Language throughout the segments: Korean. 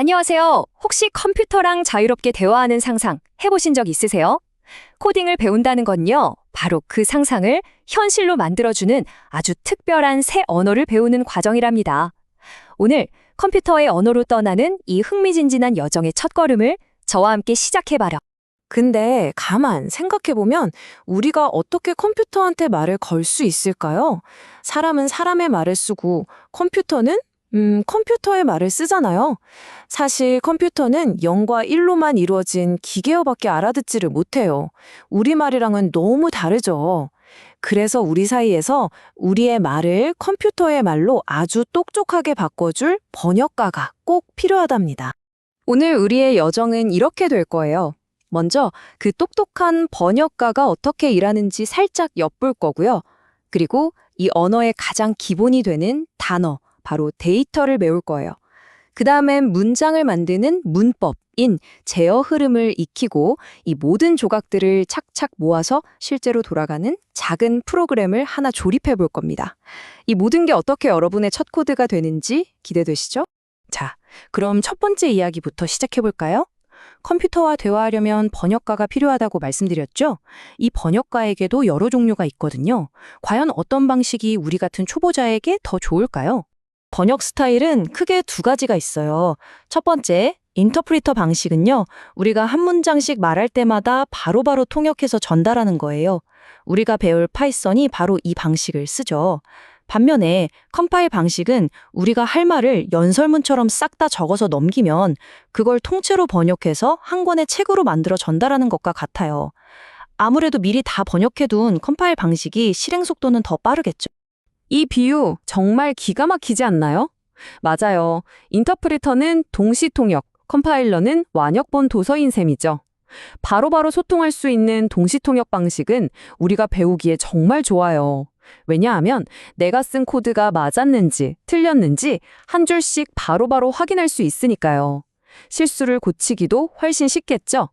안녕하세요. 혹시 컴퓨터랑 자유롭게 대화하는 상상 해보신 적 있으세요? 코딩을 배운다는 건요, 바로 그 상상을 현실로 만들어주는 아주 특별한 새 언어를 배우는 과정이랍니다. 오늘 컴퓨터의 언어로 떠나는 이 흥미진진한 여정의 첫걸음을 저와 함께 시작해봐요. 근데 가만 생각해보면 우리가 어떻게 컴퓨터한테 말을 걸 수 있을까요? 사람은 사람의 말을 쓰고 컴퓨터는 컴퓨터의 말을 쓰잖아요. 사실 컴퓨터는 0과 1로만 이루어진 기계어밖에 알아듣지를 못해요. 우리말이랑은 너무 다르죠. 그래서 우리 사이에서 우리의 말을 컴퓨터의 말로 아주 똑똑하게 바꿔줄 번역가가 꼭 필요하답니다. 오늘 우리의 여정은 이렇게 될 거예요. 먼저 그 똑똑한 번역가가 어떻게 일하는지 살짝 엿볼 거고요. 그리고 이 언어의 가장 기본이 되는 단어, 바로 데이터를 배울 거예요. 그 다음엔 문장을 만드는 문법인 제어 흐름을 익히고 이 모든 조각들을 착착 모아서 실제로 돌아가는 작은 프로그램을 하나 조립해 볼 겁니다. 이 모든 게 어떻게 여러분의 첫 코드가 되는지 기대되시죠? 자, 그럼 첫 번째 이야기부터 시작해 볼까요? 컴퓨터와 대화하려면 번역가가 필요하다고 말씀드렸죠? 이 번역가에게도 여러 종류가 있거든요. 과연 어떤 방식이 우리 같은 초보자에게 더 좋을까요? 번역 스타일은 크게 두 가지가 있어요. 첫 번째, 인터프리터 방식은요, 우리가 한 문장씩 말할 때마다 바로바로 통역해서 전달하는 거예요. 우리가 배울 파이썬이 바로 이 방식을 쓰죠. 반면에 컴파일 방식은 우리가 할 말을 연설문처럼 싹 다 적어서 넘기면 그걸 통째로 번역해서 한 권의 책으로 만들어 전달하는 것과 같아요. 아무래도 미리 다 번역해둔 컴파일 방식이 실행 속도는 더 빠르겠죠. 이 비유 정말 기가 막히지 않나요? 맞아요. 인터프리터는 동시통역, 컴파일러는 완역본 도서인 셈이죠. 바로바로 소통할 수 있는 동시통역 방식은 우리가 배우기에 정말 좋아요. 왜냐하면 내가 쓴 코드가 맞았는지 틀렸는지 한 줄씩 바로바로 확인할 수 있으니까요. 실수를 고치기도 훨씬 쉽겠죠?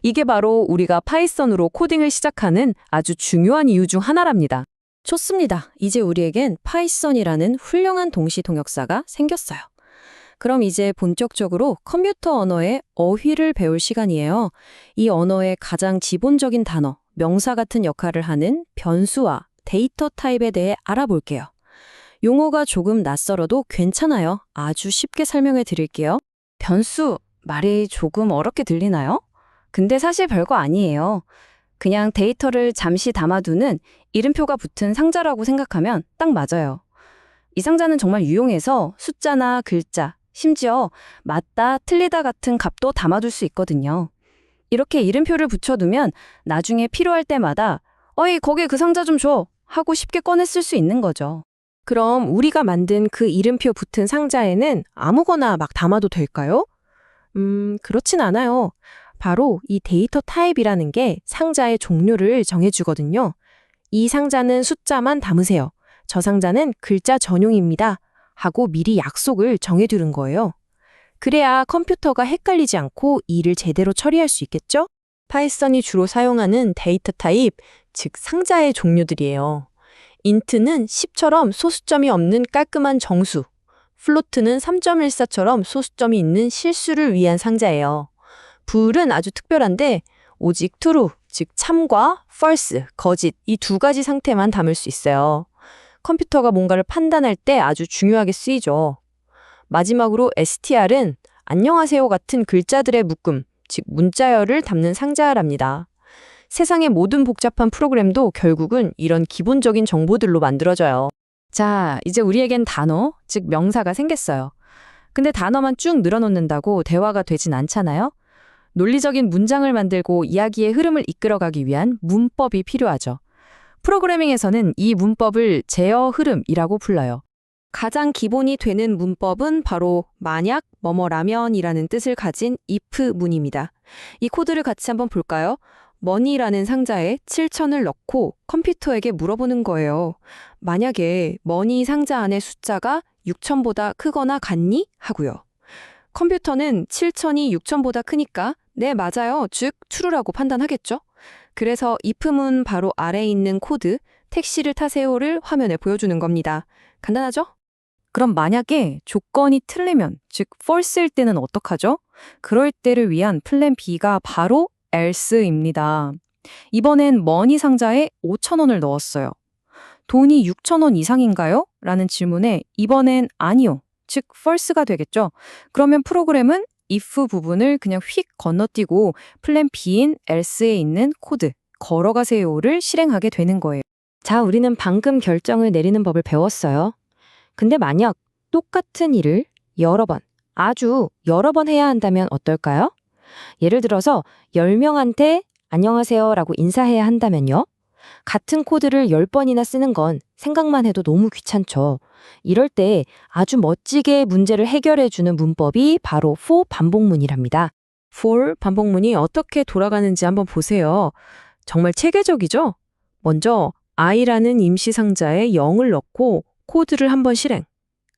이게 바로 우리가 파이썬으로 코딩을 시작하는 아주 중요한 이유 중 하나랍니다. 좋습니다. 이제 우리에겐 파이썬이라는 훌륭한 동시통역사가 생겼어요. 그럼 이제 본격적으로 컴퓨터 언어의 어휘를 배울 시간이에요. 이 언어의 가장 기본적인 단어, 명사 같은 역할을 하는 변수와 데이터 타입에 대해 알아볼게요. 용어가 조금 낯설어도 괜찮아요. 아주 쉽게 설명해 드릴게요. 변수, 말이 조금 어렵게 들리나요? 근데 사실 별거 아니에요. 그냥 데이터를 잠시 담아두는 이름표가 붙은 상자라고 생각하면 딱 맞아요. 이 상자는 정말 유용해서 숫자나 글자, 심지어 맞다, 틀리다 같은 값도 담아둘 수 있거든요. 이렇게 이름표를 붙여두면 나중에 필요할 때마다 어이, 거기에 그 상자 좀 줘! 하고 쉽게 꺼내 쓸 수 있는 거죠. 그럼 우리가 만든 그 이름표 붙은 상자에는 아무거나 막 담아도 될까요? 그렇진 않아요. 바로 이 데이터 타입이라는 게 상자의 종류를 정해주거든요. 이 상자는 숫자만 담으세요. 저 상자는 글자 전용입니다. 하고 미리 약속을 정해두는 거예요. 그래야 컴퓨터가 헷갈리지 않고 일을 제대로 처리할 수 있겠죠? 파이썬이 주로 사용하는 데이터 타입, 즉 상자의 종류들이에요. int는 10처럼 소수점이 없는 깔끔한 정수, float는 3.14처럼 소수점이 있는 실수를 위한 상자예요. bool은 아주 특별한데 오직 true, 즉 참과 false, 거짓 이 두 가지 상태만 담을 수 있어요. 컴퓨터가 뭔가를 판단할 때 아주 중요하게 쓰이죠. 마지막으로 str은 안녕하세요 같은 글자들의 묶음, 즉 문자열을 담는 상자랍니다. 세상의 모든 복잡한 프로그램도 결국은 이런 기본적인 정보들로 만들어져요. 자, 이제 우리에겐 단어, 즉 명사가 생겼어요. 근데 단어만 쭉 늘어놓는다고 대화가 되진 않잖아요? 논리적인 문장을 만들고 이야기의 흐름을 이끌어가기 위한 문법이 필요하죠. 프로그래밍에서는 이 문법을 제어 흐름이라고 불러요. 가장 기본이 되는 문법은 바로 만약 뭐뭐라면이라는 뜻을 가진 if 문입니다. 이 코드를 같이 한번 볼까요? money라는 상자에 7,000을 넣고 컴퓨터에게 물어보는 거예요. 만약에 money 상자 안의 숫자가 6,000보다 크거나 같니? 하고요. 컴퓨터는 7,000이 6,000보다 크니까 네, 맞아요. 즉, true라고 판단하겠죠? 그래서 if문 바로 아래에 있는 코드 택시를 타세요를 화면에 보여주는 겁니다. 간단하죠? 그럼 만약에 조건이 틀리면, 즉 false일 때는 어떡하죠? 그럴 때를 위한 플랜 B가 바로 else입니다. 이번엔 money 상자에 5,000원을 넣었어요. 돈이 6,000원 이상인가요? 라는 질문에 이번엔 아니요. 즉 false가 되겠죠. 그러면 프로그램은 if 부분을 그냥 휙 건너뛰고 플랜 B인 else에 있는 코드 걸어가세요를 실행하게 되는 거예요. 자, 우리는 방금 결정을 내리는 법을 배웠어요. 근데 만약 똑같은 일을 여러 번, 아주 여러 번 해야 한다면 어떨까요? 예를 들어서 10명한테 안녕하세요라고 인사해야 한다면요? 같은 코드를 10번이나 쓰는 건 생각만 해도 너무 귀찮죠. 이럴 때 아주 멋지게 문제를 해결해주는 문법이 바로 for 반복문이랍니다. for 반복문이 어떻게 돌아가는지 한번 보세요. 정말 체계적이죠? 먼저 i라는 임시상자에 0을 넣고 코드를 한번 실행.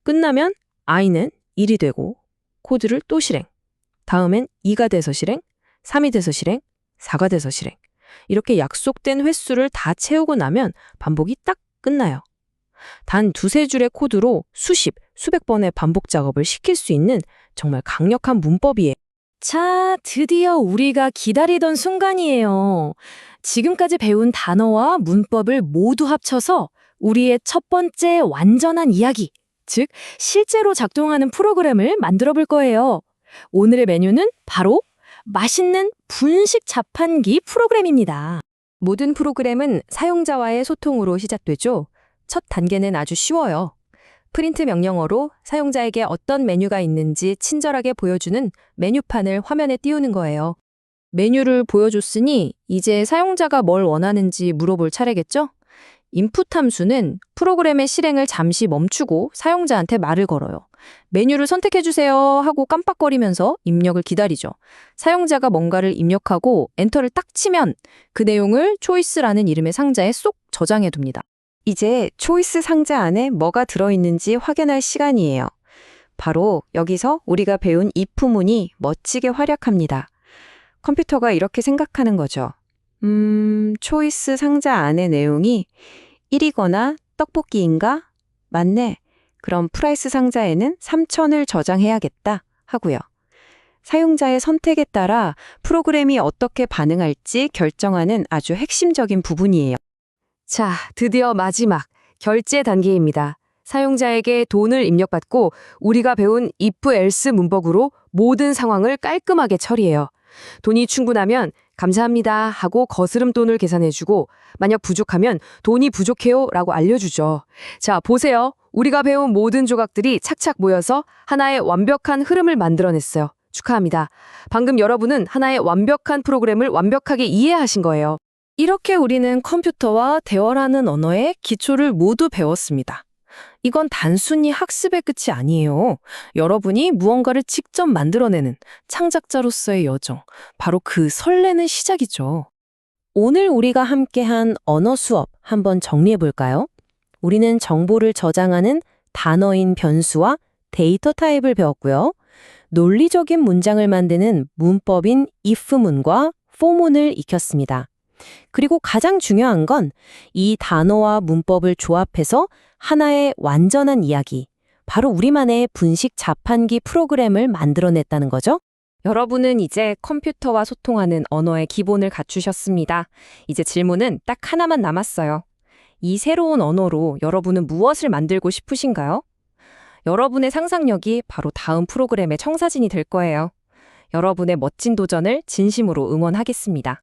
끝나면 i는 1이 되고 코드를 또 실행. 다음엔 2가 돼서 실행, 3이 돼서 실행, 4가 돼서 실행. 이렇게 약속된 횟수를 다 채우고 나면 반복이 딱 끝나요. 단 두세 줄의 코드로 수백 번의 반복 작업을 시킬 수 있는 정말 강력한 문법이에요. 자, 드디어 우리가 기다리던 순간이에요. 지금까지 배운 단어와 문법을 모두 합쳐서 우리의 첫 번째 완전한 이야기, 즉 실제로 작동하는 프로그램을 만들어 볼 거예요. 오늘의 메뉴는 바로 맛있는 분식 자판기 프로그램입니다. 모든 프로그램은 사용자와의 소통으로 시작되죠. 첫 단계는 아주 쉬워요. 프린트 명령어로 사용자에게 어떤 메뉴가 있는지 친절하게 보여주는 메뉴판을 화면에 띄우는 거예요. 메뉴를 보여줬으니 이제 사용자가 뭘 원하는지 물어볼 차례겠죠? 인풋 함수는 프로그램의 실행을 잠시 멈추고 사용자한테 말을 걸어요. 메뉴를 선택해주세요 하고 깜빡거리면서 입력을 기다리죠. 사용자가 뭔가를 입력하고 엔터를 딱 치면 그 내용을 초이스라는 이름의 상자에 쏙 저장해둡니다. 이제 초이스 상자 안에 뭐가 들어있는지 확인할 시간이에요. 바로 여기서 우리가 배운 if문이 멋지게 활약합니다. 컴퓨터가 이렇게 생각하는 거죠. 초이스 상자 안의 내용이 1이거나 떡볶이인가? 맞네. 그럼 프라이스 상자에는 3,000을 저장해야겠다 하고요. 사용자의 선택에 따라 프로그램이 어떻게 반응할지 결정하는 아주 핵심적인 부분이에요. 자, 드디어 마지막 결제 단계입니다. 사용자에게 돈을 입력받고 우리가 배운 if else 문법으로 모든 상황을 깔끔하게 처리해요. 돈이 충분하면 감사합니다 하고 거스름 돈을 계산해주고 만약 부족하면 돈이 부족해요 라고 알려주죠. 자, 보세요. 우리가 배운 모든 조각들이 착착 모여서 하나의 완벽한 흐름을 만들어냈어요. 축하합니다. 방금 여러분은 하나의 완벽한 프로그램을 완벽하게 이해하신 거예요. 이렇게 우리는 컴퓨터와 대화하는 언어의 기초를 모두 배웠습니다. 이건 단순히 학습의 끝이 아니에요. 여러분이 무언가를 직접 만들어내는 창작자로서의 여정, 바로 그 설레는 시작이죠. 오늘 우리가 함께한 언어 수업 한번 정리해 볼까요? 우리는 정보를 저장하는 단어인 변수와 데이터 타입을 배웠고요. 논리적인 문장을 만드는 문법인 if문과 for문을 익혔습니다. 그리고 가장 중요한 건 이 단어와 문법을 조합해서 하나의 완전한 이야기, 바로 우리만의 분식 자판기 프로그램을 만들어냈다는 거죠. 여러분은 이제 컴퓨터와 소통하는 언어의 기본을 갖추셨습니다. 이제 질문은 딱 하나만 남았어요. 이 새로운 언어로 여러분은 무엇을 만들고 싶으신가요? 여러분의 상상력이 바로 다음 프로그램의 청사진이 될 거예요. 여러분의 멋진 도전을 진심으로 응원하겠습니다.